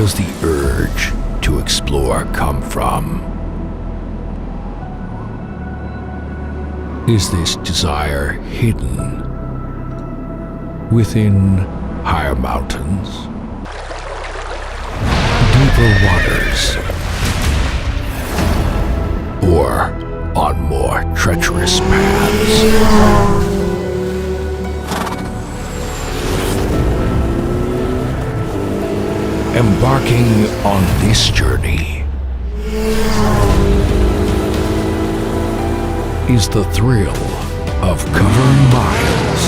does the urge to explore come from? Is this desire hidden within higher mountains, deeper waters, or on more treacherous paths? Embarking on this journey is the thrill of covering miles,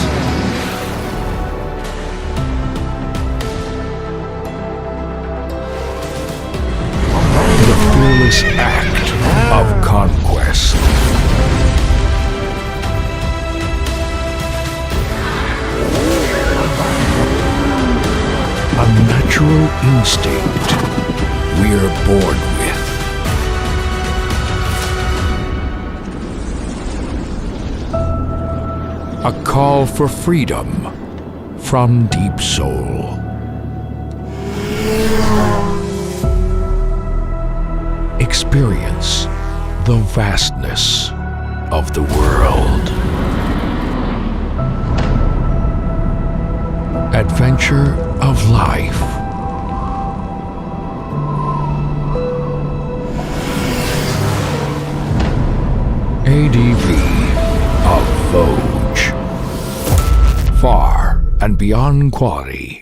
the fearless act of conquest, a natural instinct we're born with. A call for freedom from deep soul. Experience the vastness of the world. Adventure of life. ADV of VOGE. Far and beyond quality.